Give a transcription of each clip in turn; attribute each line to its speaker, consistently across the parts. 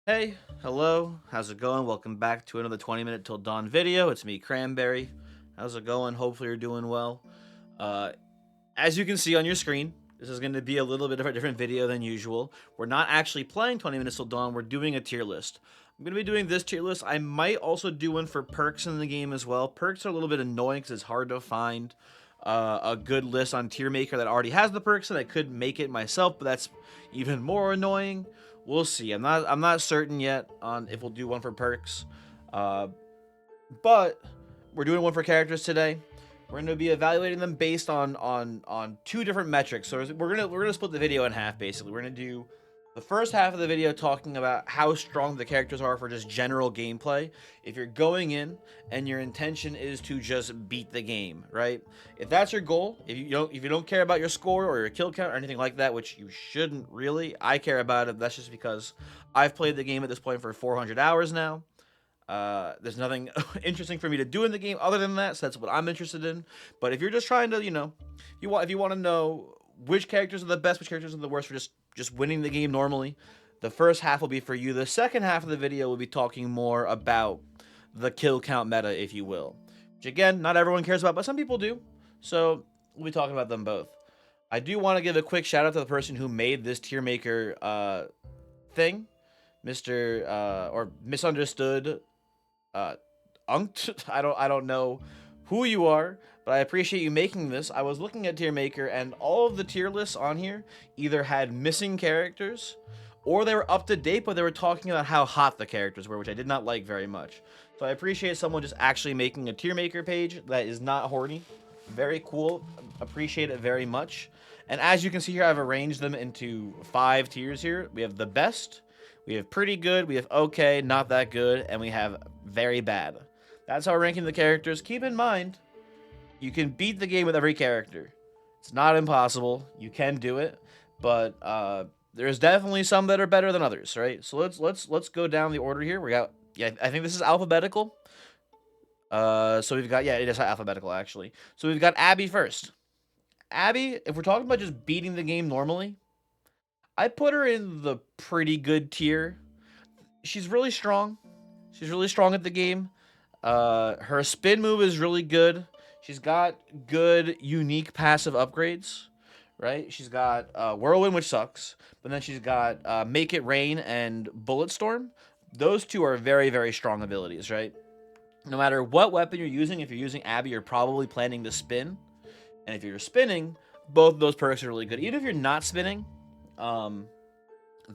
Speaker 1: Hey, hello, how's it going? Welcome back to another 20 minute till dawn video. It's me, Cranberry. How's it going? Hopefully you're doing well. Uh, as you can see on your screen, this is going to be a little bit of a different video than usual. We're not actually playing 20 minutes till dawn, we're doing a tier list. I'm going to be doing this tier list. I might also do one for perks in the game as well. Perks are a little bit annoying because it's hard to find a good list on tier maker that already has the perks, and I could make it myself, but that's even more annoying. We'll see. I'm not certain yet on if we'll do one for perks, uh, but we're doing one for characters today. We're going to be evaluating them based on two different metrics. So we're gonna split the video in half. Basically, we're gonna do the first half of the video talking about how strong the characters are for just general gameplay. If you're going in and your intention is to just beat the game, right? If that's your goal, if you don't care about your score or your kill count or anything like that, which you shouldn't really, I care about it. That's just because I've played the game at this point for 400 hours now. There's nothing interesting for me to do in the game other than that, so that's what I'm interested in. But if you're just trying to, if you want to know which characters are the best, which characters are the worst for just winning the game normally, the first half will be for you. The second half of the video will be talking more about the kill count meta, if you will, which again, not everyone cares about, but some people do. So we'll be talking about them both. I do want to give a quick shout out to the person who made this tier maker thing, Mr. Or misunderstood Unct. I don't know who you are, but I appreciate you making this. I was looking at tier maker, and all of the tier lists on here either had missing characters or they were up to date, but they were talking about how hot the characters were, which I did not like very much. So I appreciate someone just actually making a tier maker page that is not horny. Very cool. Appreciate it very much. And as you can see here, I've arranged them into 5 tiers here. We have the best, we have pretty good, we have okay, not that good, and we have very bad. That's how we're ranking the characters. Keep in mind, you can beat the game with every character. It's not impossible. You can do it, but there's definitely some that are better than others, right? So let's go down the order here. We got, yeah, I think this is alphabetical. So we've got, yeah, it is alphabetical actually. So we've got Abby first. Abby, if we're talking about just beating the game normally, I put her in the pretty good tier. She's really strong. She's really strong at the game. Her spin move is really good. She's got good, unique passive upgrades, right? She's got Whirlwind, which sucks, but then she's got Make It Rain and Bullet Storm. Those two are very, very strong abilities, right? No matter what weapon you're using, if you're using Abby, you're probably planning to spin. And if you're spinning, both of those perks are really good. Even if you're not spinning, um,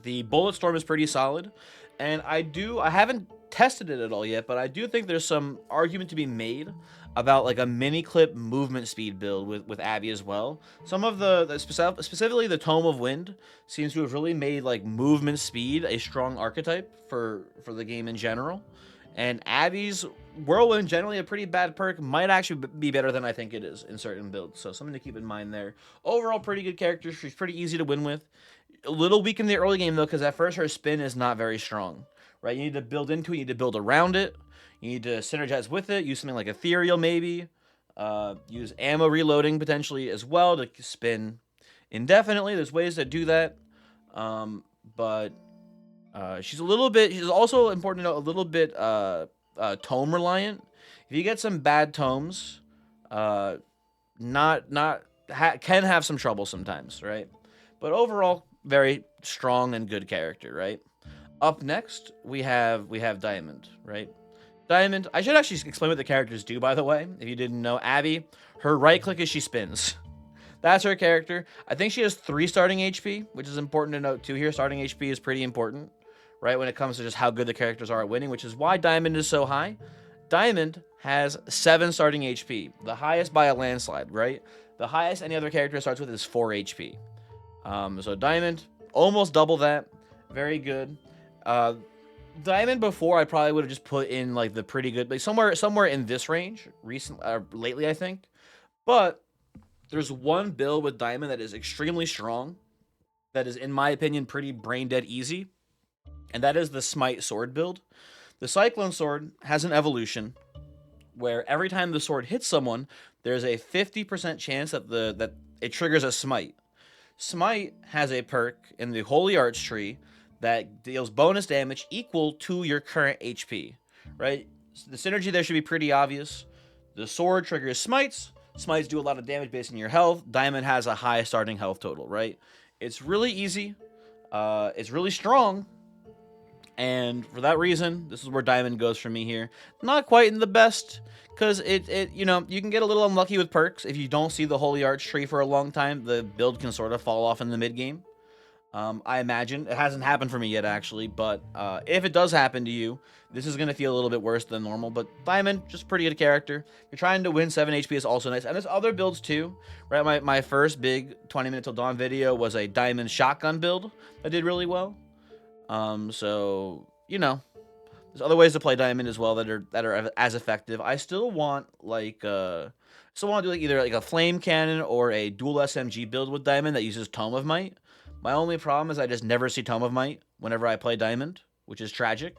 Speaker 1: the Bullet Storm is pretty solid. And I haven't tested it at all yet, but I do think there's some argument to be made about like a mini clip movement speed build with Abby as well. Some of specifically the Tome of Wind seems to have really made like movement speed a strong archetype for the game in general. And Abby's Whirlwind, generally a pretty bad perk, might actually be better than I think it is in certain builds. So something to keep in mind there. Overall, pretty good character. She's pretty easy to win with. A little weak in the early game though, because at first her spin is not very strong, right? You need to build into it, you need to build around it, you need to synergize with it, use something like Ethereal maybe, use ammo reloading potentially as well to spin indefinitely. There's ways to do that, but she's also important to know, a little bit tome reliant. If you get some bad tomes, can have some trouble sometimes, right? But overall, very strong and good character, right? Up next, we have Diamond, right? Diamond. I should actually explain what the characters do, by the way. If you didn't know, Abby, her right click is she spins. That's her character. I think she has 3 starting HP, which is important to note too here. Starting HP is pretty important, right? When it comes to just how good the characters are at winning, which is why Diamond is so high. Diamond has 7 starting HP, the highest by a landslide, right? The highest any other character starts with is 4 HP. So Diamond, almost double that. Very good. Diamond before I probably would have just put in like the pretty good, like somewhere in this range. Lately, I think. But there's one build with Diamond that is extremely strong. That is, in my opinion, pretty brain dead easy, and that is the Smite sword build. The Cyclone sword has an evolution where every time the sword hits someone, there's a 50% chance that it triggers a smite. Smite has a perk in the Holy Arch tree that deals bonus damage equal to your current HP, right? So the synergy there should be pretty obvious. The sword triggers smites. Smites do a lot of damage based on your health. Diamond has a high starting health total, right? It's really easy. It's really strong. And for that reason, this is where Diamond goes for me here. Not quite in the best, because you know, you can get a little unlucky with perks. If you don't see the Holy Arch tree for a long time, the build can sort of fall off in the mid game. I imagine. It hasn't happened for me yet, actually, but if it does happen to you, this is going to feel a little bit worse than normal, but Diamond, just pretty good character. If you're trying to win 7 HP is also nice, and there's other builds too, right? My first big 20 minute till dawn video was a Diamond shotgun build that did really well. So, you know, there's other ways to play Diamond as well that are as effective. I still want, like, still want to do like either like a flame cannon or a dual SMG build with Diamond that uses Tome of Might. My only problem is I just never see Tome of Might whenever I play Diamond, which is tragic.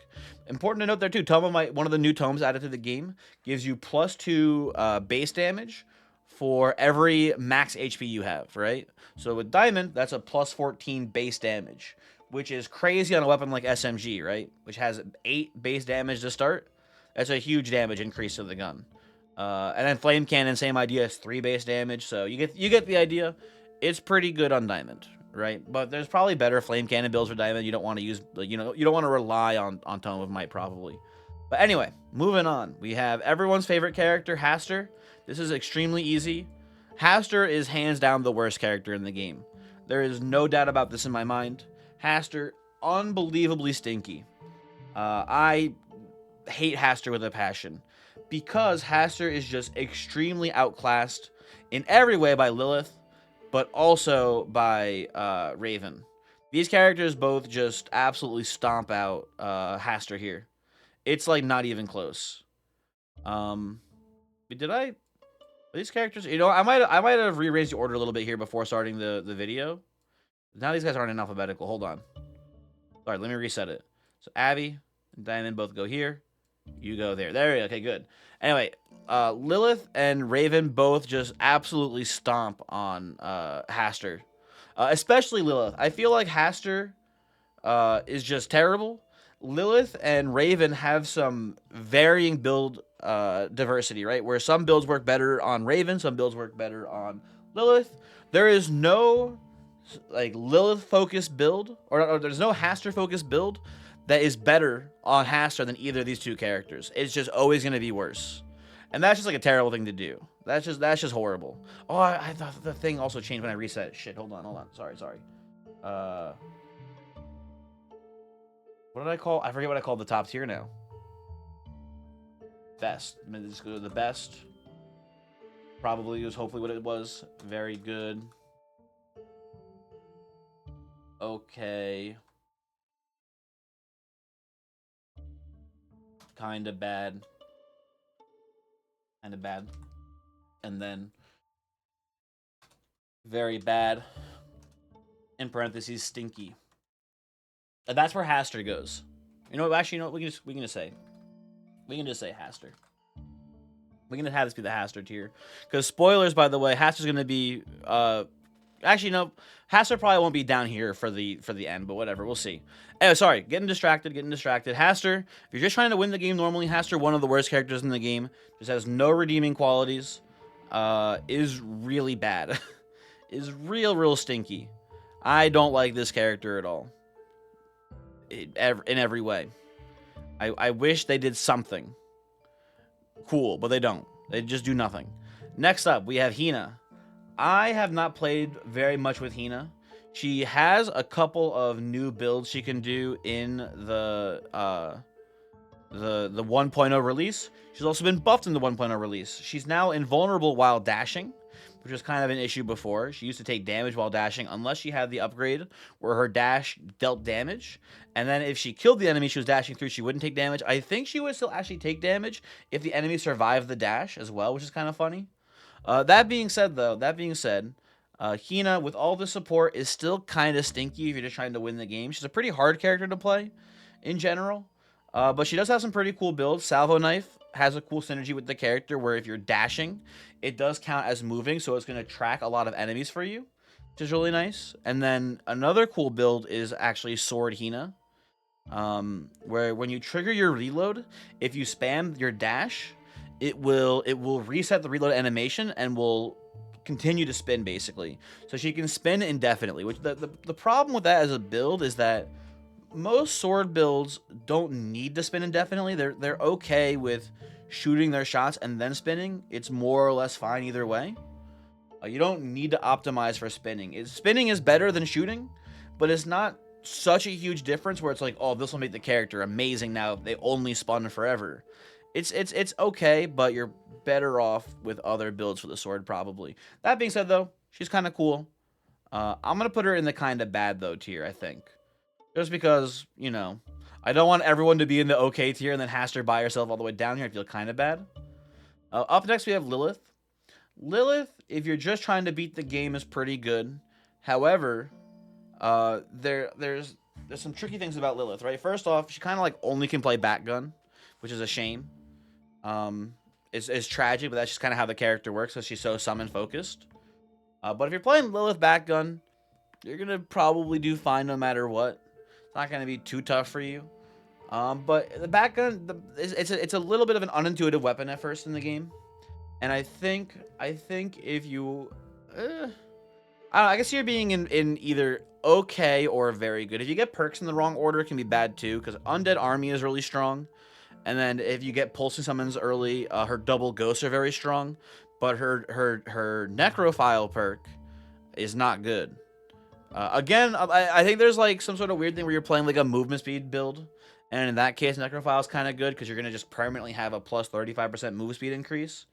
Speaker 1: Important to note there too, Tome of Might, one of the new tomes added to the game, gives you +2 base damage for every max HP you have, right? So with Diamond, that's a +14 base damage, which is crazy on a weapon like SMG, right? Which has 8 base damage to start. That's a huge damage increase to the gun. And then Flame Cannon, same idea, it's 3 base damage. So you get the idea. It's pretty good on Diamond, right? But there's probably better Flame Cannon builds for Diamond. You don't want to use, you don't want to rely on Tome of Might probably. But anyway, moving on. We have everyone's favorite character, Haster. This is extremely easy. Haster is hands down the worst character in the game. There is no doubt about this in my mind. Haster, unbelievably stinky. I hate Haster with a passion because Haster is just extremely outclassed in every way by Lilith, but also by Raven. These characters both just absolutely stomp out Haster here. It's like not even close. These characters, I might have rearranged the order a little bit here before starting the video. Now these guys aren't in alphabetical. Hold on. Sorry, let me reset it. So Abby and Diamond both go here. You go there. There we go. Okay, good. Anyway, Lilith and Raven both just absolutely stomp on Haster. Especially Lilith. I feel like Haster is just terrible. Lilith and Raven have some varying build diversity, right? Where some builds work better on Raven, some builds work better on Lilith. There is no like Lilith focused build, or there's no Haster focused build that is better on Haster than either of these two characters. It's just always going to be worse, and that's just like a terrible thing to do. That's just horrible. Oh, I thought the thing also changed when I reset. Shit, hold on. Sorry. What did I call? I forget what I called the top tier now. Best. I'm gonna just go to the best. Probably was hopefully what it was. Very good. Okay. Kinda bad. Kinda bad. And then very bad. In parentheses, stinky. And that's where Haster goes. You know what? Actually, you know what? We can just say Haster. We're gonna have this be the Haster tier. Because spoilers, by the way, Haster's gonna be actually no, Haster probably won't be down here for the end, but whatever, we'll see. Anyway, sorry, getting distracted. Haster, if you're just trying to win the game normally, Haster, one of the worst characters in the game, just has no redeeming qualities, is really bad. Is real stinky. I don't like this character at all. In every way. I wish they did something cool, but they don't. They just do nothing. Next up, we have Hina. I have not played very much with Hina. She has a couple of new builds she can do in the 1.0 release. She's also been buffed in the 1.0 release. She's now invulnerable while dashing, which was kind of an issue before. She used to take damage while dashing unless she had the upgrade where her dash dealt damage. And then if she killed the enemy she was dashing through, she wouldn't take damage. I think she would still actually take damage if the enemy survived the dash as well, which is kind of funny. That being said, Hina, with all the support, is still kind of stinky if you're just trying to win the game. She's a pretty hard character to play in general. But she does have some pretty cool builds. Salvo Knife has a cool synergy with the character where if you're dashing, it does count as moving, so it's going to track a lot of enemies for you, which is really nice. And then another cool build is actually Sword Hina, where when you trigger your reload, if you spam your dash, it will reset the reload animation and will continue to spin basically. So she can spin indefinitely. Which the problem with that as a build is that most sword builds don't need to spin indefinitely. They're okay with shooting their shots and then spinning. It's more or less fine either way. You don't need to optimize for spinning. Spinning is better than shooting, but it's not such a huge difference where it's like, oh, this will make the character amazing now if they only spun forever. It's okay, but you're better off with other builds for the sword probably. That being said, though, she's kind of cool. I'm gonna put her in the kind of bad though tier, I think, just because I don't want everyone to be in the okay tier and then Haster by herself all the way down here. I feel kind of bad. Up next we have Lilith. Lilith, if you're just trying to beat the game, is pretty good. However, there's some tricky things about Lilith, right? First off, she kind of like only can play Batgun, which is a shame. It's tragic, but that's just kind of how the character works, because she's so summon focused. But if you're playing Lilith Batgun, you're gonna probably do fine no matter what. It's not gonna be too tough for you. But the Batgun, it's a little bit of an unintuitive weapon at first in the game. And I think if you, I don't know, I guess you're being in either okay or very good. If you get perks in the wrong order, it can be bad too, because Undead Army is really strong. And then if you get pulsing summons early, her double ghosts are very strong, but her necrophile perk is not good. Again, I think there's like some sort of weird thing where you're playing like a movement speed build, and in that case, necrophile is kind of good because you're gonna just permanently have a plus 35% move speed increase,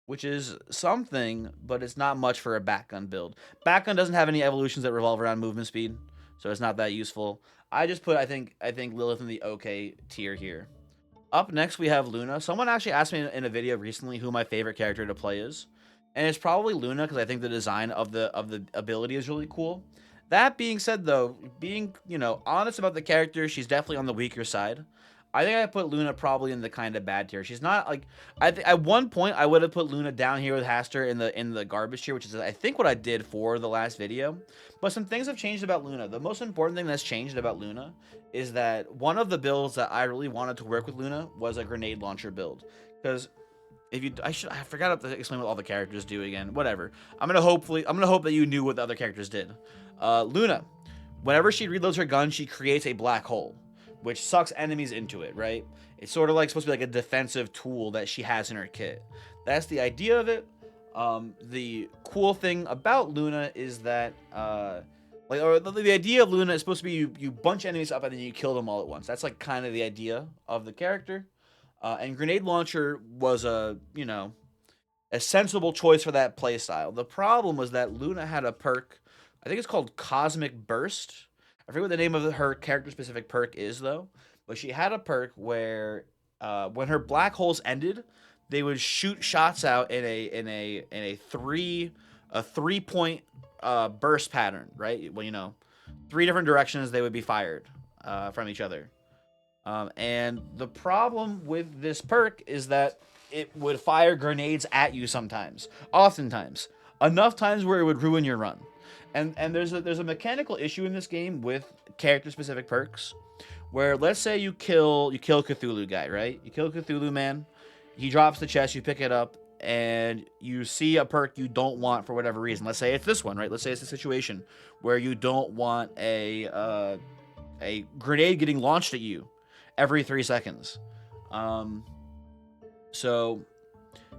Speaker 1: which is something, but it's not much for a Batgun build. Batgun doesn't have any evolutions that revolve around movement speed, so it's not that useful. I just put I think Lilith in the okay tier here. Up next we have Luna. Someone actually asked me in a video recently who my favorite character to play is, and it's probably Luna because I think the design of the ability is really cool. That being said, though, being honest about the character, she's definitely on the weaker side. I think I put Luna probably in the kind of bad tier. She's not like at one point I would have put Luna down here with Haster in the garbage tier, which is I think what I did for the last video. But some things have changed about Luna. The most important thing that's changed about Luna is that one of the builds that I really wanted to work with Luna was a grenade launcher build. Because if you, I forgot to explain what all the characters do again. Whatever. I'm gonna hope that you knew what the other characters did. Luna, whenever she reloads her gun, she creates a black hole, which sucks enemies into it, right? It's sort of like supposed to be like a defensive tool that she has in her kit. That's the idea of it. The cool thing about Luna is that, the idea of Luna is supposed to be you bunch enemies up and then you kill them all at once. That's like kind of the idea of the character. And grenade launcher was a sensible choice for that playstyle. The problem was that Luna had a perk, I think it's called Cosmic Burst. I forget what the name of her character-specific perk is, though. But she had a perk where, when her black holes ended, they would shoot shots out in a 3-point burst pattern, right? Well, 3 different directions they would be fired from each other. And the problem with this perk is that it would fire grenades at you sometimes, oftentimes, enough times where it would ruin your run. And there's a mechanical issue in this game with character-specific perks, where let's say you kill Cthulhu guy, right? You kill Cthulhu man, he drops the chest, you pick it up, and you see a perk you don't want for whatever reason. Let's say it's this one, right? Let's say it's a situation where you don't want a grenade getting launched at you every 3 seconds. So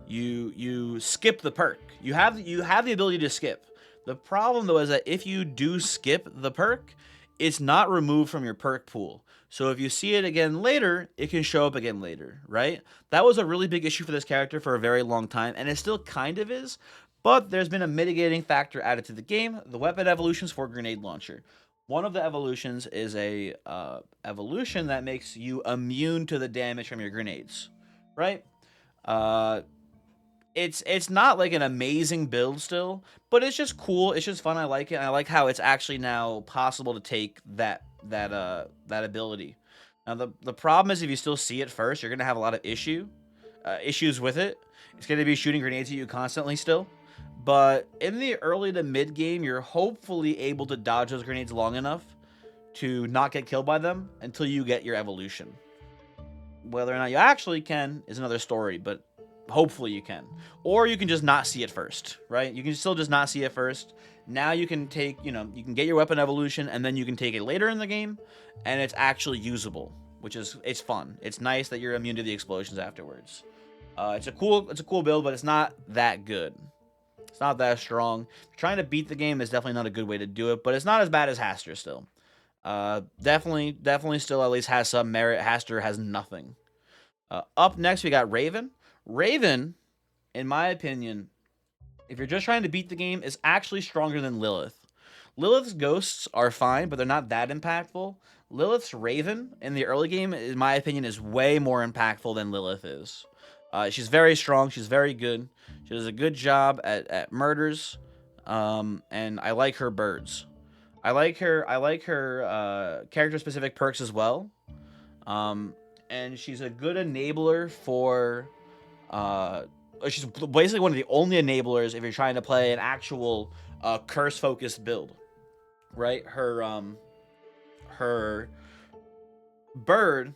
Speaker 1: you skip the perk. You have the ability to skip. The problem, though, is that if you do skip the perk, it's not removed from your perk pool. So if you see it again later, it can show up again later, right? That was a really big issue for this character for a very long time, and it still kind of is, but there's been a mitigating factor added to the game, the weapon evolutions for grenade launcher. One of the evolutions is a evolution that makes you immune to the damage from your grenades, right? It's not like an amazing build still, but it's just cool. It's just fun. I like it. And I like how it's actually now possible to take that ability. Now the problem is if you still see it first, you're gonna have a lot of issues with it. It's gonna be shooting grenades at you constantly still. But in the early to mid game, you're hopefully able to dodge those grenades long enough to not get killed by them until you get your evolution. Whether or not you actually can is another story, but hopefully you can. Or you can just not see it first, right? You can still just not see it first. Now you can take, you can get your weapon evolution, and then you can take it later in the game, and it's actually usable, which is, it's fun. It's nice that you're immune to the explosions afterwards. It's a cool build, but it's not that good. It's not that strong. Trying to beat the game is definitely not a good way to do it, but it's not as bad as Haster still. Definitely still at least has some merit. Haster has nothing. Up next, we got Raven. Raven, in my opinion, if you're just trying to beat the game, is actually stronger than Lilith. Lilith's ghosts are fine, but they're not that impactful. Lilith's Raven in the early game, in my opinion, is way more impactful than Lilith is. She's very strong. She's very good. She does a good job at murders, and I like her birds. I like her character-specific perks as well. And she's a good enabler for... she's basically one of the only enablers if you're trying to play an actual curse-focused build. Right? Her bird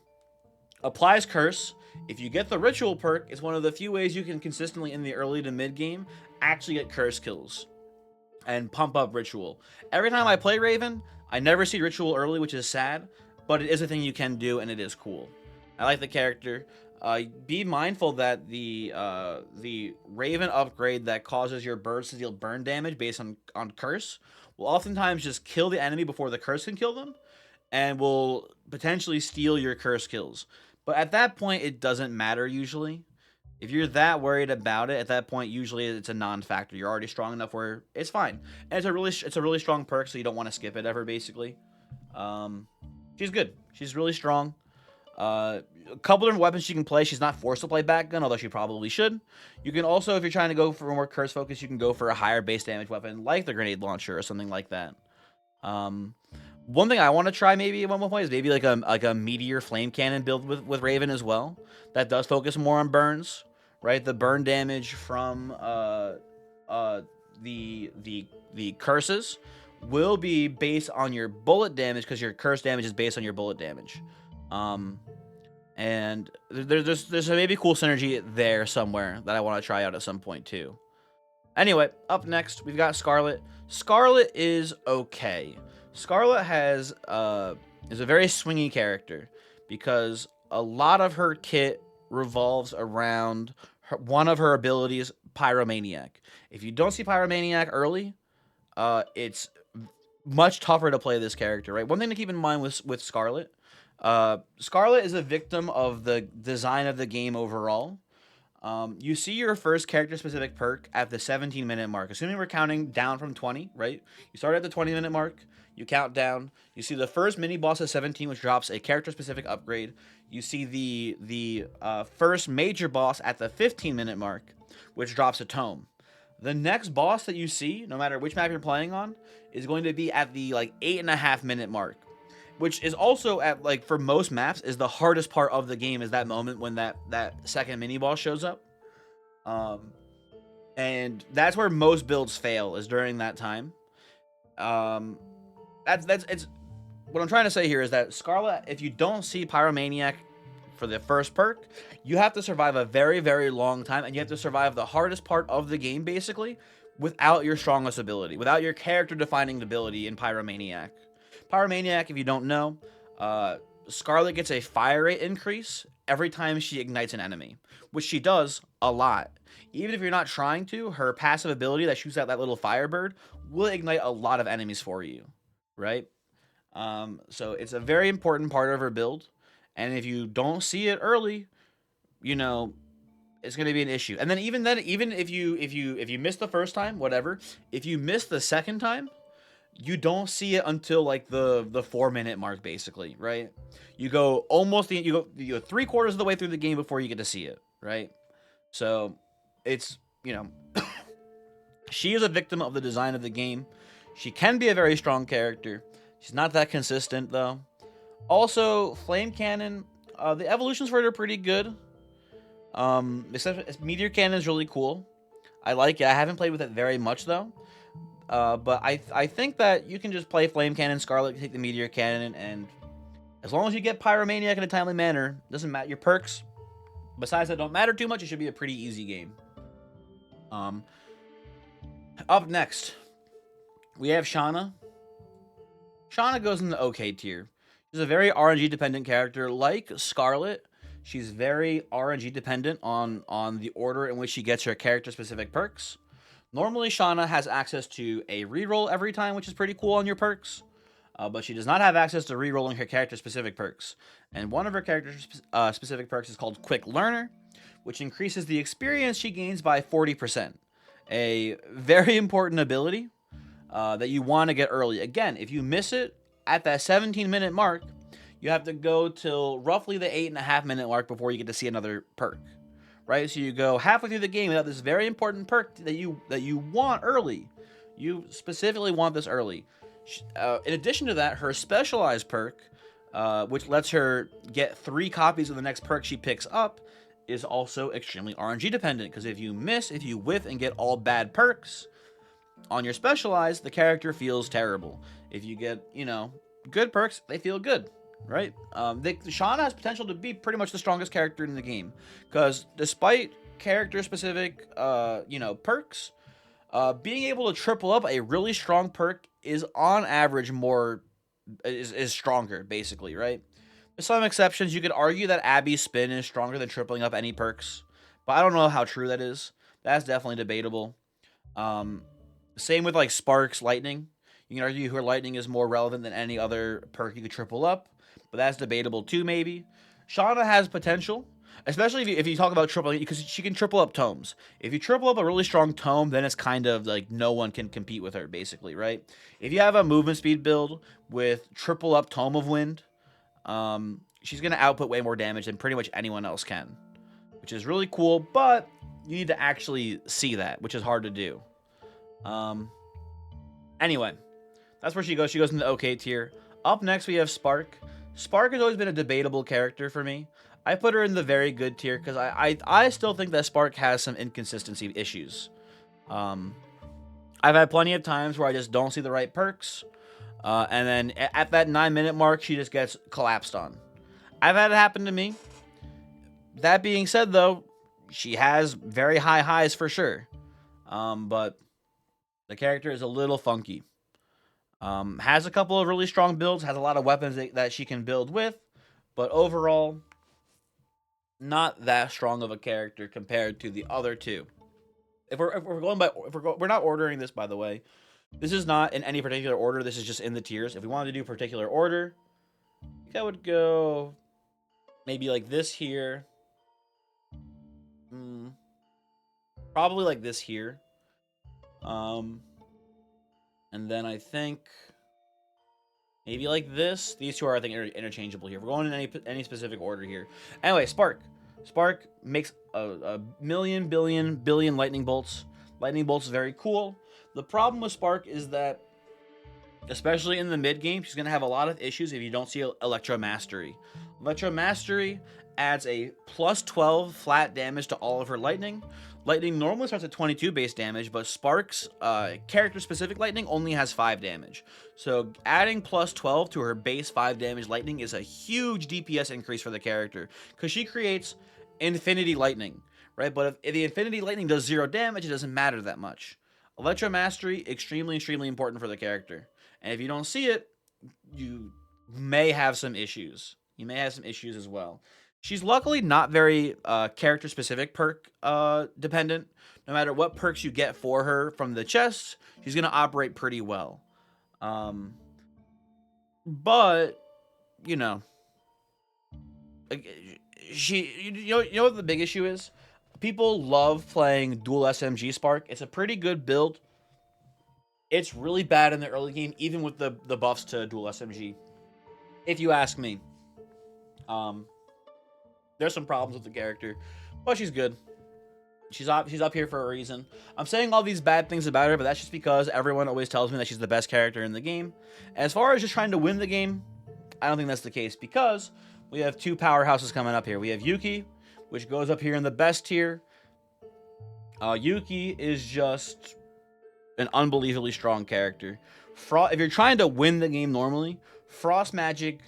Speaker 1: applies curse. If you get the ritual perk, it's one of the few ways you can consistently, in the early to mid game, actually get curse kills and pump up ritual. Every time I play Raven, I never see ritual early, which is sad, but it is a thing you can do, and it is cool. I like the character. Be mindful that the Raven upgrade that causes your birds to deal burn damage based on curse will oftentimes just kill the enemy before the curse can kill them, and will potentially steal your curse kills. But at that point, it doesn't matter usually. If you're that worried about it, at that point, usually it's a non-factor. You're already strong enough where it's fine. And it's a really strong perk, so you don't want to skip it ever, basically. She's good. She's really strong. A couple different weapons she can play. She's not forced to play backgun, although she probably should. You can also, if you're trying to go for more curse focus, you can go for a higher base damage weapon, like the grenade launcher or something like that. One thing I want to try maybe at one point is maybe like a meteor flame cannon build with Raven as well. That does focus more on burns, right? The burn damage from the curses will be based on your bullet damage, because your curse damage is based on your bullet damage. And there's a maybe cool synergy there somewhere that I want to try out at some point too. Anyway, up next we've got Scarlet. Scarlet is okay. Scarlet is a very swingy character because a lot of her kit revolves around one of her abilities, Pyromaniac. If you don't see Pyromaniac early, it's much tougher to play this character, right? One thing to keep in mind with Scarlet, Scarlet is a victim of the design of the game overall. You see your first character-specific perk at the 17-minute mark. Assuming we're counting down from 20, right? You start at the 20-minute mark. You count down. You see the first mini-boss at 17, which drops a character-specific upgrade. You see the first major boss at the 15-minute mark, which drops a tome. The next boss that you see, no matter which map you're playing on, is going to be at the 8.5-minute mark, which is also at, for most maps, is the hardest part of the game, is that moment when that second mini boss shows up. And that's where most builds fail, is during that time. It's what I'm trying to say here is that Scarlet, if you don't see Pyromaniac for the first perk, you have to survive a very, very long time, and you have to survive the hardest part of the game, basically, without your strongest ability, without your character-defining ability in Pyromaniac. Pyromaniac, if you don't know, Scarlet gets a fire rate increase every time she ignites an enemy, which she does a lot. Even if you're not trying to, her passive ability that shoots out that little firebird will ignite a lot of enemies for you, right? So it's a very important part of her build, and if you don't see it early, it's going to be an issue. And then even if you miss the first time, whatever, if you miss the second time, you don't see it until the 4-minute mark, basically, right? You go you go 3/4 of the way through the game before you get to see it, right? So it's, she is a victim of the design of the game. She can be a very strong character. She's not that consistent though. Also, Flame Cannon, the evolutions for it are pretty good. Except Meteor Cannon is really cool. I like it. I haven't played with it very much though. But I think that you can just play Flame Cannon Scarlet, take the Meteor Cannon, and as long as you get Pyromaniac in a timely manner, doesn't matter your perks. Besides that, don't matter too much. It should be a pretty easy game. Um, Up next, we have Shauna. Shauna goes in the OK tier. She's a very RNG dependent character, like Scarlet. She's very RNG dependent on the order in which she gets her character specific perks. Normally, Shauna has access to a reroll every time, which is pretty cool on your perks. But she does not have access to rerolling her character specific perks. And one of her character specific perks is called Quick Learner, which increases the experience she gains by 40%. A very important ability that you want to get early. Again, if you miss it at that 17-minute mark, you have to go till roughly the 8.5-minute mark before you get to see another perk. Right? So you go halfway through the game without this very important perk that you want early. You specifically want this early. In addition to that, her specialized perk, which lets her get 3 copies of the next perk she picks up, is also extremely RNG dependent. Because if you whiff and get all bad perks on your specialized, the character feels terrible. If you get, good perks, they feel good. Right? Shauna has potential to be pretty much the strongest character in the game. Because despite character-specific, perks, being able to triple up a really strong perk is on average is stronger, basically, right? With some exceptions, you could argue that Abby's spin is stronger than tripling up any perks, but I don't know how true that is. That's definitely debatable. Same with like Spark's Lightning. You can argue her Lightning is more relevant than any other perk you could triple up, but that's debatable too, maybe. Shauna has potential, especially if you talk about tripling, because she can triple up tomes. If you triple up a really strong tome, then it's kind of like no one can compete with her, basically, right? If you have a movement speed build with triple up Tome of Wind, she's going to output way more damage than pretty much anyone else can, which is really cool, but you need to actually see that, which is hard to do. Anyway, that's where she goes. She goes in the OK tier. Up next, we have Spark. Spark has always been a debatable character for me. I put her in the very good tier because I still think that Spark has some inconsistency issues. I've had plenty of times where I just don't see the right perks, and then at that 9-minute mark, she just gets collapsed on. I've had it happen to me. That being said, though, she has very high highs for sure, but the character is a little funky. Has a couple of really strong builds, has a lot of weapons that she can build with, but overall, not that strong of a character compared to the other two. We're not ordering this, by the way. This is not in any particular order. This is just in the tiers. If we wanted to do a particular order, I think I would go maybe like this here. Probably like this here. And then I think maybe like this. These two are, I think, interchangeable here. We're going in any specific order here. Anyway, Spark. Spark makes a million, billion lightning bolts. Lightning bolts is very cool. The problem with Spark is that, especially in the mid game, she's going to have a lot of issues if you don't see Electro Mastery. Electro Mastery adds a plus 12 flat damage to all of her lightning. Lightning normally starts at 22 base damage, but Spark's character-specific lightning only has 5 damage. So adding plus 12 to her base 5 damage lightning is a huge DPS increase for the character, because she creates Infinity Lightning, right? But if the Infinity Lightning does 0 damage, it doesn't matter that much. Electro Mastery, extremely important for the character. And if you don't see it, you may have some issues. You may have some issues as well. She's luckily not very character-specific perk dependent. No matter what perks you get for her from the chest, she's going to operate pretty well. But, you know what the big issue is? People love playing dual SMG Spark. It's a pretty good build. It's really bad in the early game, even with the buffs to dual SMG. If you ask me. There's some problems with the character, but she's good. She's up here for a reason. I'm saying all these bad things about her, but that's just because everyone always tells me that she's the best character in the game. As far as just trying to win the game, I don't think that's the case, because we have 2 powerhouses coming up here. We have Yuki, which goes up here in the best tier. Yuki is just an unbelievably strong character. If you're trying to win the game normally, Frost Magic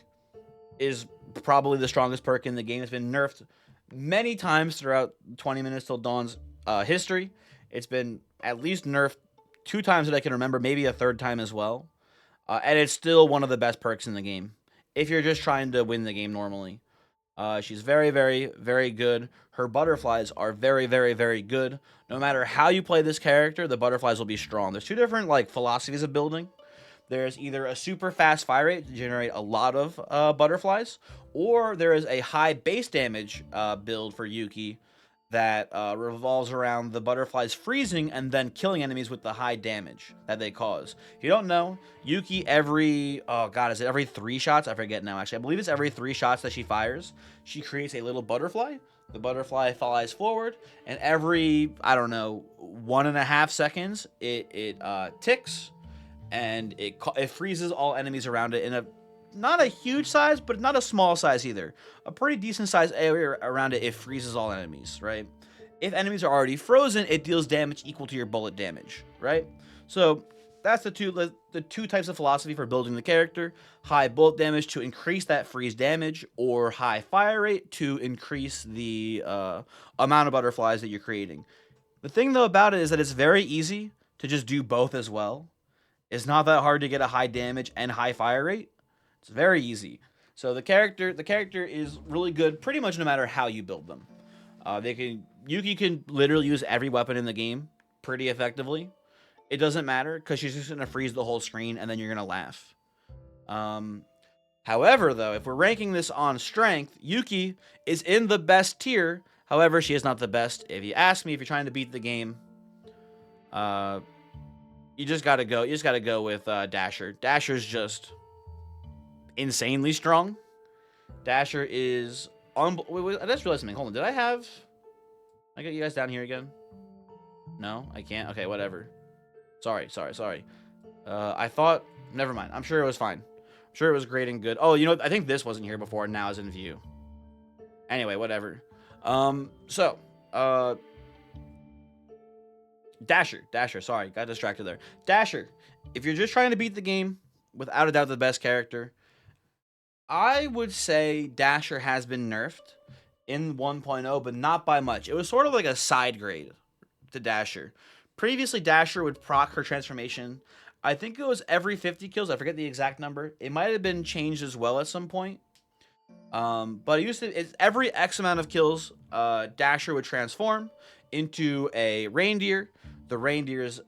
Speaker 1: is probably the strongest perk in the game. It's been nerfed many times throughout 20 Minutes Till Dawn's history. It's been at least nerfed 2 times that I can remember, maybe a third time as well. And it's still one of the best perks in the game if you're just trying to win the game normally. She's very, very, very good. Her butterflies are very, very, very good. No matter how you play this character, the butterflies will be strong. There's two different like philosophies of building. There's either a super fast fire rate to generate a lot of butterflies, or there is a high base damage build for Yuki that revolves around the butterflies freezing and then killing enemies with the high damage that they cause. If you don't know, Yuki is it every 3 shots? I forget now actually. I believe it's every 3 shots that she fires, she creates a little butterfly. The butterfly flies forward, and every, I don't know, 1.5 seconds, it ticks, and it freezes all enemies around it in a not a huge size, but not a small size either. A pretty decent size area around it. It freezes all enemies, right? If enemies are already frozen, it deals damage equal to your bullet damage, right? So that's the two types of philosophy for building the character: high bullet damage to increase that freeze damage, or high fire rate to increase the amount of butterflies that you're creating. The thing though about it is that it's very easy to just do both as well. It's not that hard to get a high damage and high fire rate. It's very easy. So the character is really good pretty much no matter how you build them. Yuki can literally use every weapon in the game pretty effectively. It doesn't matter because she's just gonna freeze the whole screen and then you're gonna laugh. However, though, if we're ranking this on strength, Yuki is in the best tier. However, she is not the best. If you ask me, if you're trying to beat the game, you just gotta go with Dasher. Dasher's just insanely strong. Dasher is I just realized something. Hold on. I got you guys down here again? No, I can't. Okay, whatever. Sorry. I thought, never mind. I'm sure it was fine. I'm sure it was great and good. Oh, you know, I think this wasn't here before, and now it's in view. Anyway, whatever. Dasher, sorry, got distracted there. Dasher, if you're just trying to beat the game, without a doubt the best character. I would say Dasher has been nerfed in 1.0, but not by much. It was sort of like a side grade to Dasher. Previously, Dasher would proc her transformation. I think it was every 50 kills. I forget the exact number. It might have been changed as well at some point. But it's every X amount of kills, Dasher would transform into a reindeer. The reindeer's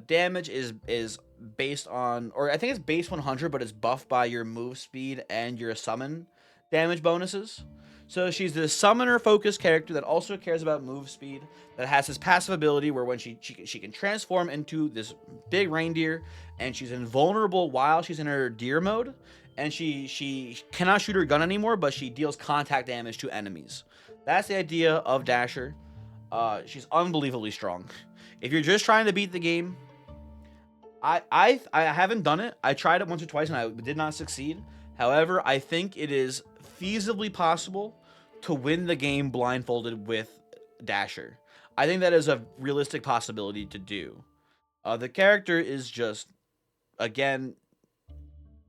Speaker 1: damage is based on, or I think it's base 100, but it's buffed by your move speed and your summon damage bonuses. So she's the summoner focused character that also cares about move speed, that has this passive ability where when she can transform into this big reindeer, and she's invulnerable while she's in her deer mode, and she cannot shoot her gun anymore, but she deals contact damage to enemies. That's the idea of Dasher. She's unbelievably strong. If you're just trying to beat the game, I haven't done it. I tried it once or twice and I did not succeed. However, I think it is feasibly possible to win the game blindfolded with Dasher. I think that is a realistic possibility to do. The character is just, again,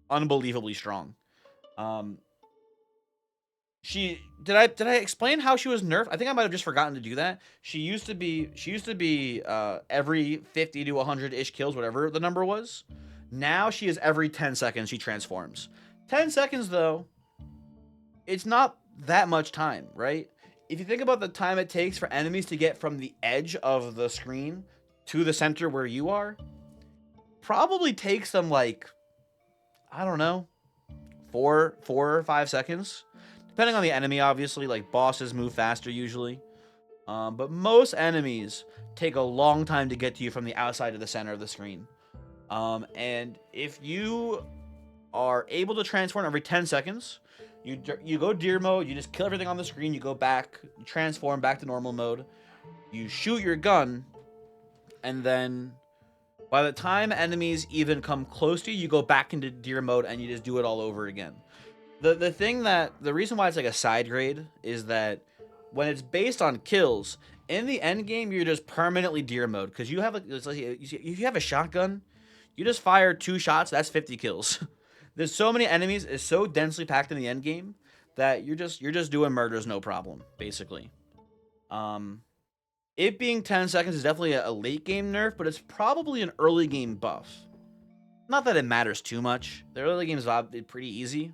Speaker 1: unbelievably strong. Did I explain how she was nerfed? I think I might have just forgotten to do that. She used to be every 50 to 100-ish kills, whatever the number was. Now she is every 10 seconds she transforms. 10 seconds though, it's not that much time, right? If you think about the time it takes for enemies to get from the edge of the screen to the center where you are, probably takes them like, I don't know, 4 or 5 seconds. Depending on the enemy, obviously, like bosses move faster usually. But most enemies take a long time to get to you from the outside to the center of the screen. And if you are able to transform every 10 seconds, you go deer mode, you just kill everything on the screen, you go back, you transform back to normal mode, you shoot your gun, and then by the time enemies even come close to you, you go back into deer mode and you just do it all over again. The reason why it's like a side grade is that when it's based on kills, In the end game, you're just permanently deer mode because you have if you have a shotgun, you just fire 2 shots. That's 50 kills. There's so many enemies. It's so densely packed in the end game that you're just doing murders no problem, basically. Um, it being 10 seconds is definitely a late game nerf, but it's probably an early game buff. Not that it matters too much. The early game's pretty easy,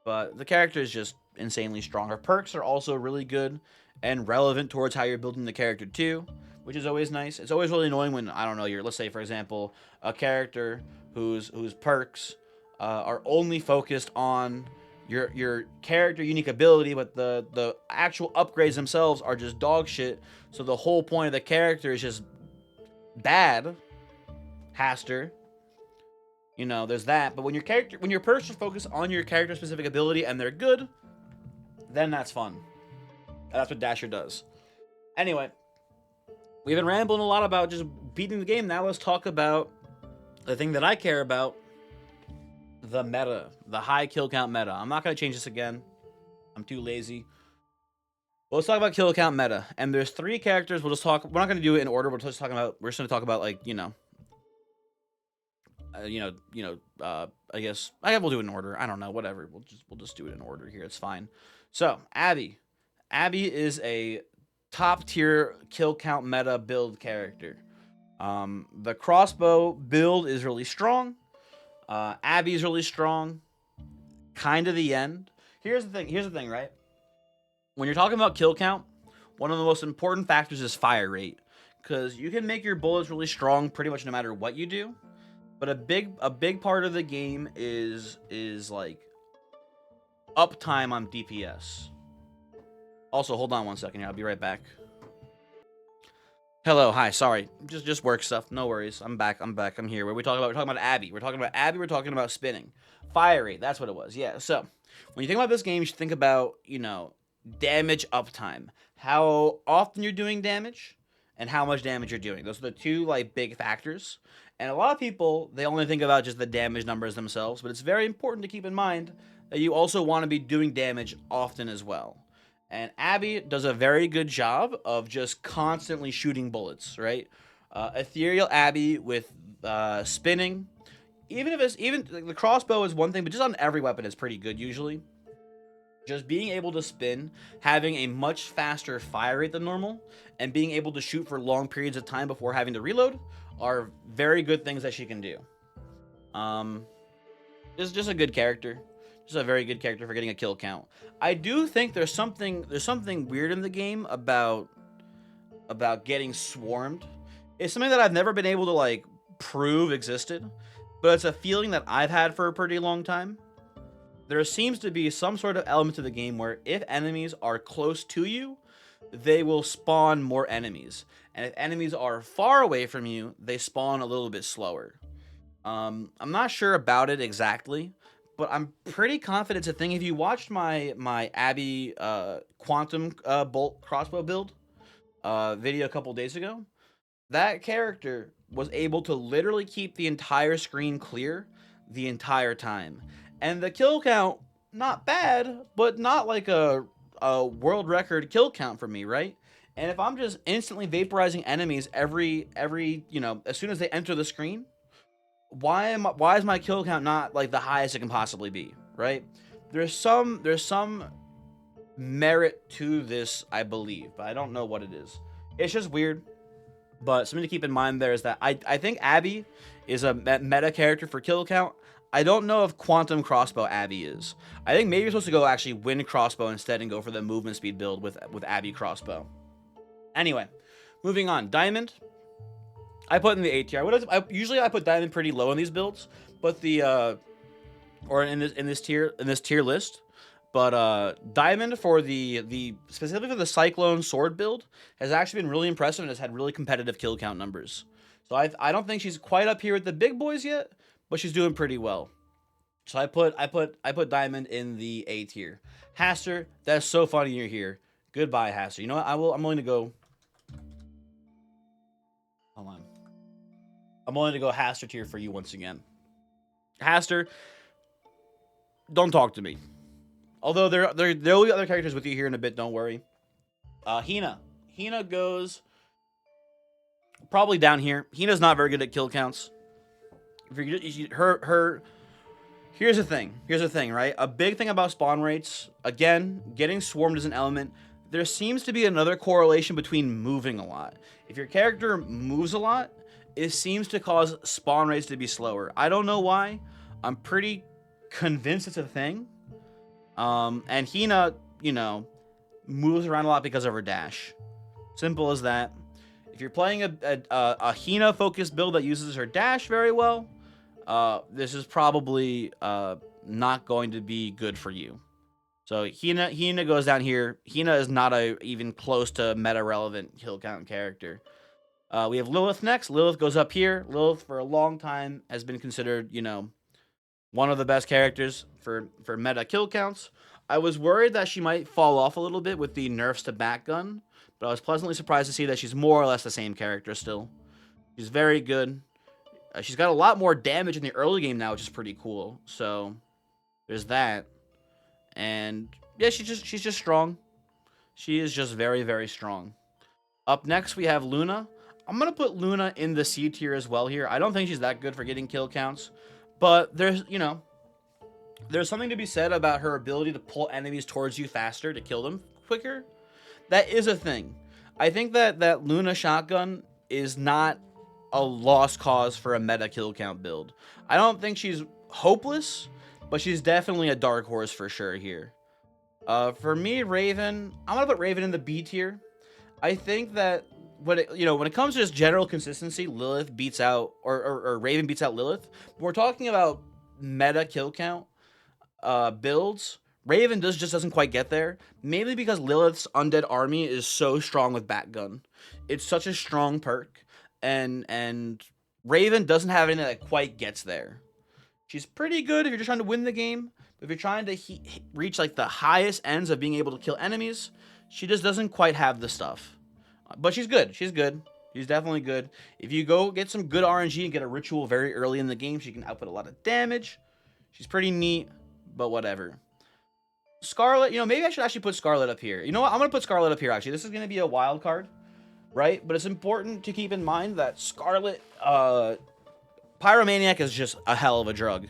Speaker 1: but the character is just insanely strong. Her perks are also really good and relevant towards how you're building the character too, which is always nice. It's always really annoying when, I don't know, let's say for example, a character whose perks are only focused on your character unique ability, but the actual upgrades themselves are just dog shit. So the whole point of the character is just bad. Haster. There's that. But when your perks are focused on your character specific ability and they're good, then that's fun. And that's what Dasher does. Anyway, we've been rambling a lot about just beating the game. Now let's talk about the thing that I care about, the meta, the high kill count meta. I'm not going to change this again. I'm too lazy. Well, let's talk about kill count meta. And there's 3 characters. We're not going to do it in order. We're just going to talk about like, I guess we'll do it in order. I don't know, whatever. We'll just do it in order here. It's fine. So, Abby. Abby is a top tier kill count meta build character. The crossbow build is really strong. Abby's really strong. Kind of the end. Here's the thing, right? When you're talking about kill count, one of the most important factors is fire rate, because you can make your bullets really strong pretty much no matter what you do. But a big part of the game is like uptime on DPS. Also, hold on one second here. I'll be right back. Hello, hi, sorry. Just work stuff. No worries. I'm back. I'm here. We're talking about Abby. We're talking about spinning. Fire rate, that's what it was. Yeah. So, when you think about this game, you should think about, damage uptime. How often you're doing damage and how much damage you're doing. Those are the 2 like big factors. And a lot of people, they only think about just the damage numbers themselves, but it's very important to keep in mind that you also want to be doing damage often as well. And Abby does a very good job of just constantly shooting bullets, right? Ethereal Abby with spinning, even the crossbow is one thing, but just on every weapon is pretty good usually. Just being able to spin, having a much faster fire rate than normal, and being able to shoot for long periods of time before having to reload are very good things that she can do. Just a good character. Just a very good character for getting a kill count. I do think there's something weird in the game about getting swarmed. It's something that I've never been able to like prove existed, but it's a feeling that I've had for a pretty long time. There seems to be some sort of element to the game where if enemies are close to you, they will spawn more enemies. And if enemies are far away from you, they spawn a little bit slower. I'm not sure about it exactly, but I'm pretty confident it's a thing. If you watched my Abby quantum bolt crossbow build video a couple days ago, that character was able to literally keep the entire screen clear the entire time. And the kill count, not bad, but not like a world record kill count for me, right? And if I'm just instantly vaporizing enemies every as soon as they enter the screen, why is my kill count not like the highest it can possibly be, right? There's some merit to this, I believe, but I don't know what it is. It's just weird. But something to keep in mind there is that I think Abby is a meta character for kill count. I don't know if Quantum Crossbow Abby is. I think maybe you're supposed to go actually win Crossbow instead and go for the movement speed build with Abby Crossbow. Anyway, moving on. Diamond, I put in the A tier. Usually I put Diamond pretty low in these builds, but or in this tier list. But Diamond for the specifically for the Cyclone Sword build has actually been really impressive and has had really competitive kill count numbers. So I don't think she's quite up here with the big boys yet, but she's doing pretty well. So I put Diamond in the A tier. Haster, that's so funny you're here. Goodbye, Haster. You know what? I'm willing to go. Hold on. I'm willing to go Haster tier for you once again. Haster, don't talk to me. Although there will be other characters with you here in a bit. Don't worry. Hina Hina goes probably down here. Hina's not very good at kill counts. Her Here's the thing. Here's the thing, right? A big thing about spawn rates, again, getting swarmed is an element. There seems to be another correlation between moving a lot. If your character moves a lot, it seems to cause spawn rates to be slower. I don't know why. I'm pretty convinced it's a thing. And Hina, moves around a lot because of her dash. Simple as that. If you're playing a Hina focused build that uses her dash very well, this is probably not going to be good for you. So Hina goes down here. Hina is not even close to meta relevant kill count character. We have Lilith next. Lilith goes up here. Lilith for a long time has been considered, one of the best characters for meta kill counts. I was worried that she might fall off a little bit with the nerfs to back gun, but I was pleasantly surprised to see that she's more or less the same character still. She's very good. She's got a lot more damage in the early game now, which is pretty cool. So there's that. And yeah, she's just strong. She is just very, very strong. Up next, we have Luna. I'm going to put Luna in the C tier as well here. I don't think she's that good for getting kill counts. But there's something to be said about her ability to pull enemies towards you faster to kill them quicker. That is a thing. I think that Luna shotgun is not a lost cause for a meta kill count build. I don't think she's hopeless, but she's definitely a dark horse for sure here. For me, Raven, I'm gonna put Raven in the B tier. I think that when it comes to just general consistency, Lilith beats out or Raven beats out Lilith. When we're talking about meta kill count builds, Raven just doesn't quite get there. Mainly because Lilith's undead army is so strong with Batgun. It's such a strong perk. And Raven doesn't have anything that quite gets there. She's pretty good if you're just trying to win the game. But if you're trying to reach like the highest ends of being able to kill enemies, she just doesn't quite have the stuff. But she's good. She's good. She's definitely good. If you go get some good RNG and get a ritual very early in the game, she can output a lot of damage. She's pretty neat, but whatever. Scarlet, maybe I should actually put Scarlet up here. You know what? I'm going to put Scarlet up here, actually. This is going to be a wild card. Right? But it's important to keep in mind that Scarlet, Pyromaniac is just a hell of a drug.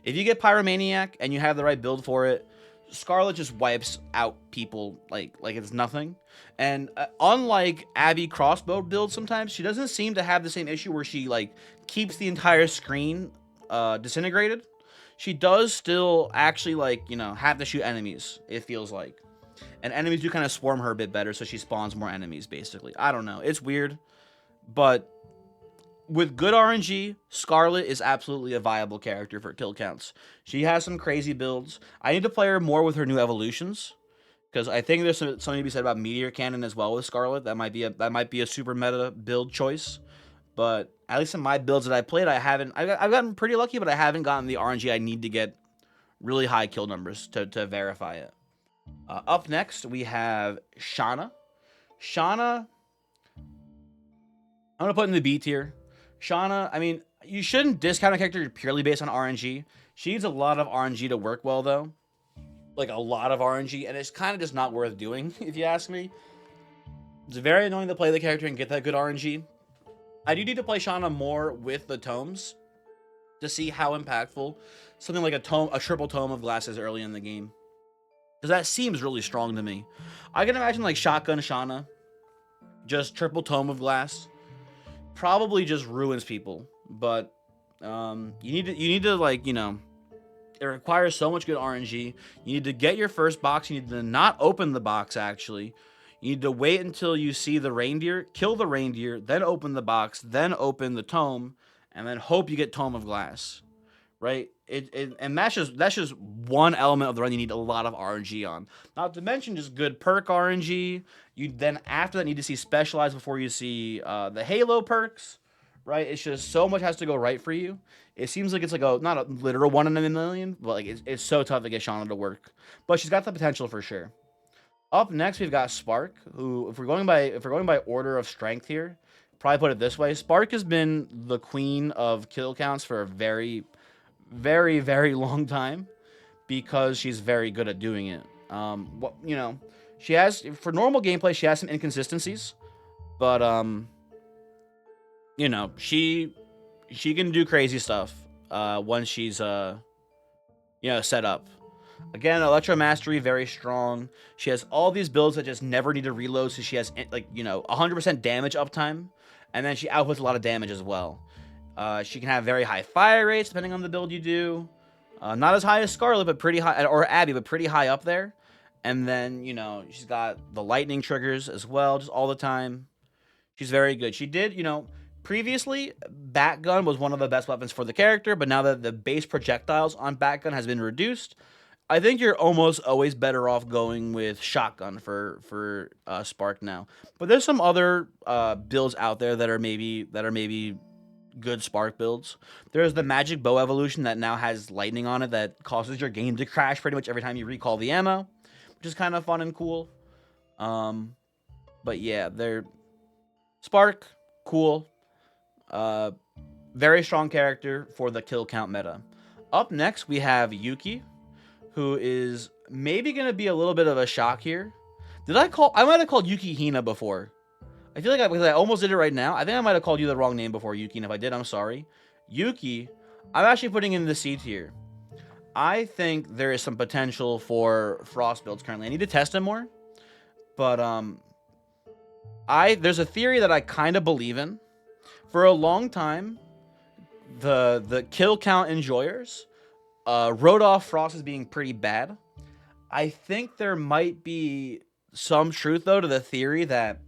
Speaker 1: If you get Pyromaniac and you have the right build for it, Scarlet just wipes out people like it's nothing. And unlike Abby crossbow build sometimes, she doesn't seem to have the same issue where she keeps the entire screen disintegrated. She does still actually have to shoot enemies, it feels like. And enemies do kind of swarm her a bit better, so she spawns more enemies, basically. I don't know. It's weird. But with good RNG, Scarlet is absolutely a viable character for kill counts. She has some crazy builds. I need to play her more with her new evolutions, because I think there's something to be said about Meteor Cannon as well with Scarlet. That might be a super meta build choice. But at least in my builds that I played, I've gotten pretty lucky, but I haven't gotten the RNG I need to get really high kill numbers to verify it. Up next, we have Shauna. Shauna, I'm going to put in the B tier. Shauna, I mean, you shouldn't discount a character purely based on RNG. She needs a lot of RNG to work well, though. Like, a lot of RNG, and it's kind of just not worth doing, if you ask me. It's very annoying to play the character and get that good RNG. I do need to play Shauna more with the tomes to see how impactful something like a triple tome of glass is early in the game. Because that seems really strong to me. I can imagine Shotgun Shauna, just triple tome of glass, probably just ruins people. But you need to it requires so much good RNG. You need to get your first box. You need to not open the box, actually. You need to wait until you see the reindeer, kill the reindeer, then open the box, then open the tome, and then hope you get Tome of Glass. Right? And that's just one element of the run you need a lot of RNG on. Not to mention just good perk RNG. You then after that need to see Specialized before you see the Halo perks. Right? It's just so much has to go right for you. It seems like it's not a literal 1 in a million, but it's so tough to get Shauna to work. But she's got the potential for sure. Up next we've got Spark, who if we're going by order of strength here, probably put it this way: Spark has been the queen of kill counts for a very, very, very long time because she's very good at doing it. She has, for normal gameplay, she has some inconsistencies, but you know, she can do crazy stuff once she's you know, set up. Again, Electro Mastery, very strong. She has all these builds that just never need to reload, so she has, like, you know, 100% damage uptime, and then she outputs a lot of damage as well. She can have very high fire rates depending on the build you do. Not as high as Scarlet, but pretty high, or Abby, but pretty high up there. And then, you know, she's got the lightning triggers as well, just all the time. She's very good. She did, you know, previously, Batgun was one of the best weapons for the character, but now that the base projectiles on Batgun has been reduced, I think you're almost always better off going with shotgun for Spark now. But there's some other builds out there that are maybe good Spark builds. There's the Magic Bow evolution that now has lightning on it that causes your game to crash pretty much every time you recall the ammo, which is kind of fun and cool. But yeah, they're Spark, cool. Very strong character for the kill count meta. Up next, we have Yuki, who is maybe going to be a little bit of a shock here. I might have called Yuki Hina before. I feel like because I almost did it right now. I think I might have called you the wrong name before, Yuki, and if I did, I'm sorry. Yuki, I'm actually putting in the C tier. I think there is some potential for Frost builds currently. I need to test him more, but there's a theory that I kind of believe in. For a long time, the kill count enjoyers wrote off Frost as being pretty bad. I think there might be some truth, though, to the theory that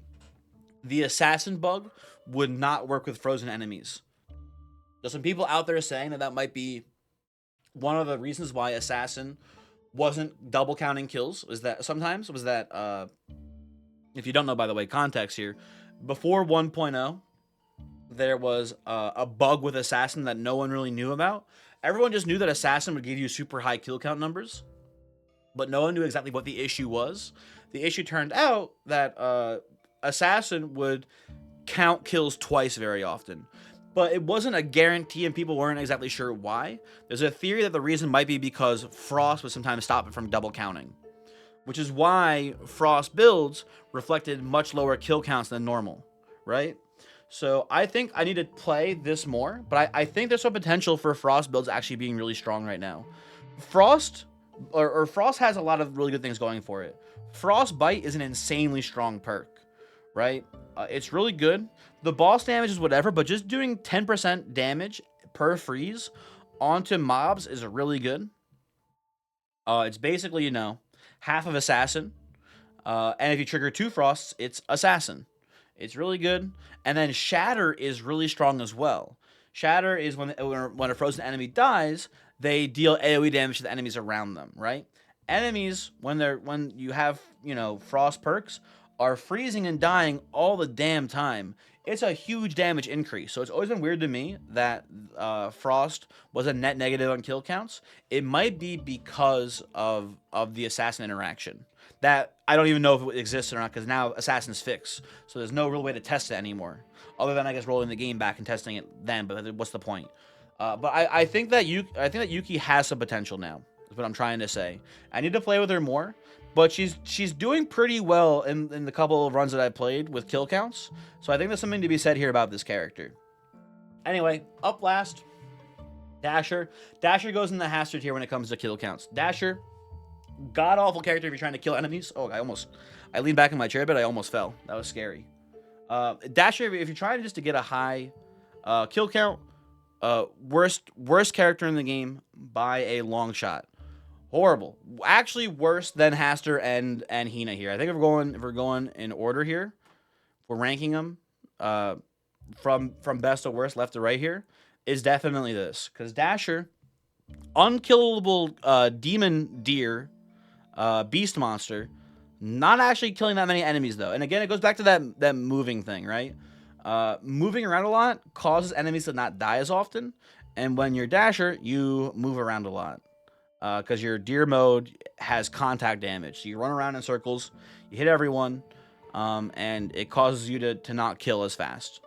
Speaker 1: the assassin bug would not work with frozen enemies. There's some people out there saying that might be one of the reasons why assassin wasn't double counting kills. If you don't know, by the way, context here, before 1.0, there was a bug with assassin that no one really knew about. Everyone just knew that assassin would give you super high kill count numbers, but no one knew exactly what the issue was. The issue turned out that assassin would count kills twice very often, but it wasn't a guarantee and people weren't exactly sure why. There's a theory that the reason might be because Frost would sometimes stop it from double counting, which is why Frost builds reflected much lower kill counts than normal, right? So I think I need to play this more, but I think there's some potential for Frost builds actually being really strong right now. Frost has a lot of really good things going for it. Frostbite is an insanely strong perk, right? It's really good. The boss damage is whatever, but just doing 10% damage per freeze onto mobs is really good. It's basically, you know, half of Assassin. And if you trigger 2 Frosts, it's Assassin. It's really good. And then Shatter is really strong as well. Shatter is when a frozen enemy dies, they deal AoE damage to the enemies around them, right? Enemies, when you have, you know, Frost perks, are freezing and dying all the damn time. It's a huge damage increase. So it's always been weird to me that Frost was a net negative on kill counts. It might be because of the Assassin interaction. That I don't even know if it exists or not, because now Assassin's fixed. So there's no real way to test it anymore. Other than, I guess, rolling the game back and testing it then, but what's the point? But I think that Yuki has some potential now, is what I'm trying to say. I need to play with her more, but she's doing pretty well in the couple of runs that I played with kill counts. So I think there's something to be said here about this character. Anyway, up last, Dasher. Dasher goes in the Hastard tier when it comes to kill counts. Dasher, god-awful character if you're trying to kill enemies. Oh, I leaned back in my chair, but I almost fell. That was scary. Dasher, if you're trying just to get a high kill count, worst character in the game by a long shot. Horrible. Actually, worse than Haster and Hina here. I think if we're going in order here, we're ranking them from best to worst, left to right here, is definitely this. Because Dasher, unkillable demon deer, beast monster, not actually killing that many enemies though. And again, it goes back to that moving thing, right? Moving around a lot causes enemies to not die as often. And when you're Dasher, you move around a lot. Because your deer mode has contact damage. So you run around in circles, you hit everyone, and it causes you to not kill as fast.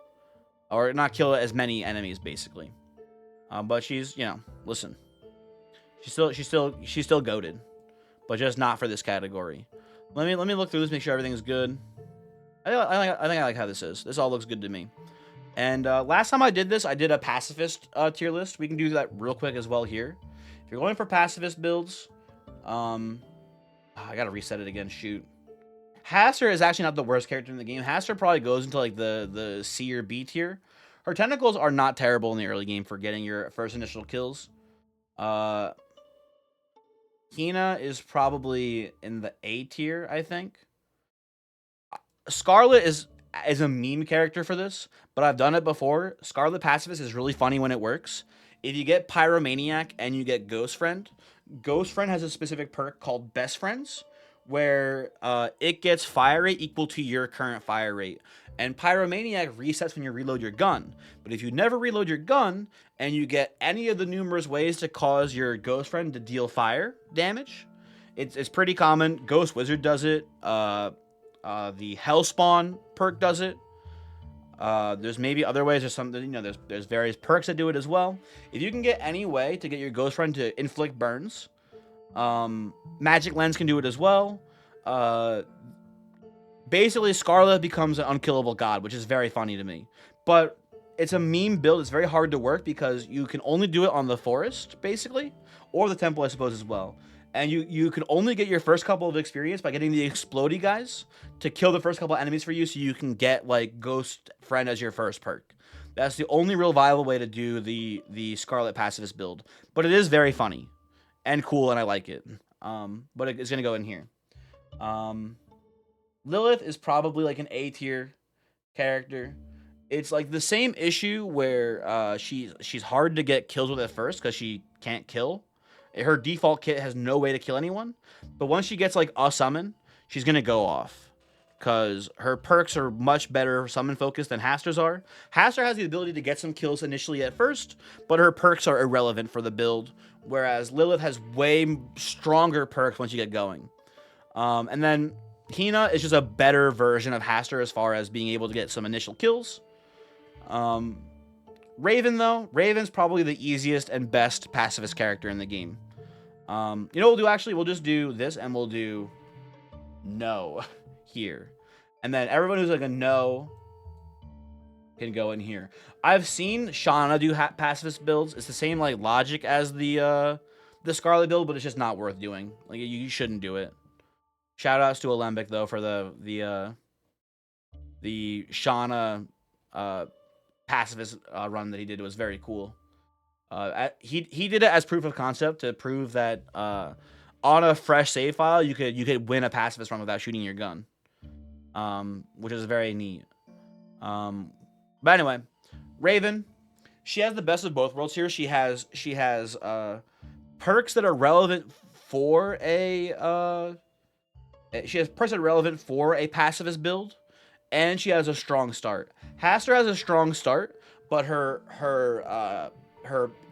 Speaker 1: Or not kill as many enemies, basically. But she's, you know, listen. She's still goated. But just not for this category. Let me look through this, make sure everything's good. I think I like how this is. This all looks good to me. And last time I did this, I did a pacifist tier list. We can do that real quick as well here. If you're going for pacifist builds, I gotta reset it again. Shoot. Haster is actually not the worst character in the game. Haster probably goes into like the C or B tier. Her tentacles are not terrible in the early game for getting your first initial kills. Hina is probably in the A tier, I think. Scarlet is a meme character for this, but I've done it before. Scarlet Pacifist is really funny when it works. If you get Pyromaniac and you get Ghost Friend has a specific perk called Best Friends, where it gets fire rate equal to your current fire rate. And Pyromaniac resets when you reload your gun. But if you never reload your gun, and you get any of the numerous ways to cause your Ghost Friend to deal fire damage, it's pretty common. Ghost Wizard does it. The Hellspawn perk does it. There's maybe other ways. There's something, there's various perks that do it as well. If you can get any way to get your Ghost Friend to inflict burns, Magic Lens can do it as well. Basically, Scarlet becomes an unkillable god, which is very funny to me. But it's a meme build. It's very hard to work because you can only do it on the forest, basically, or the temple, I suppose, as well. And you can only get your first couple of experience by getting the explodey guys to kill the first couple of enemies for you, so you can get like Ghost Friend as your first perk. That's the only real viable way to do the Scarlet Pacifist build. But it is very funny and cool, and I like it. But it's gonna go in here. Lilith is probably like an A tier character. It's like the same issue where she's hard to get kills with at first because she can't kill. Her default kit has no way to kill anyone. But once she gets like a summon, she's gonna go off. Because her perks are much better summon focused than Haster's are. Haster has the ability to get some kills initially at first, but her perks are irrelevant for the build. Whereas Lilith has way stronger perks once you get going. And then Hina is just a better version of Haster as far as being able to get some initial kills. Raven, though. Raven's probably the easiest and best pacifist character in the game. You know what we'll do, actually? We'll just do this, and we'll do no here. And then everyone who's like a no can go in here. I've seen Shauna do pacifist builds. It's the same like logic as the Scarlet build, but it's just not worth doing. Like, you shouldn't do it. Shoutouts to Alembic, though, for the Shauna pacifist run that he did. It was very cool. He did it as proof of concept to prove that on a fresh save file you could win a pacifist run without shooting your gun, which is very neat. But anyway, Raven, she has the best of both worlds here. She has perks that are relevant for a pacifist build, and she has a strong start. Haster has a strong start, but her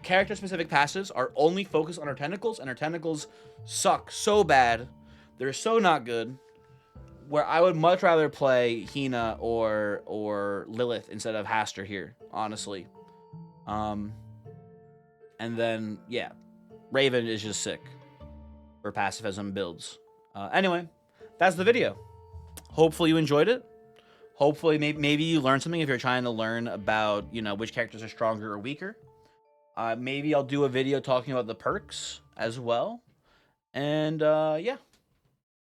Speaker 1: character-specific passives are only focused on her tentacles, and her tentacles suck so bad. They're so not good, where I would much rather play Hina or Lilith instead of Haster here, honestly. And then, yeah, Raven is just sick for pacifism builds. Anyway, that's the video. Hopefully you enjoyed it. Hopefully maybe you learned something if you're trying to learn about, which characters are stronger or weaker. Maybe I'll do a video talking about the perks as well. And yeah,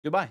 Speaker 1: goodbye.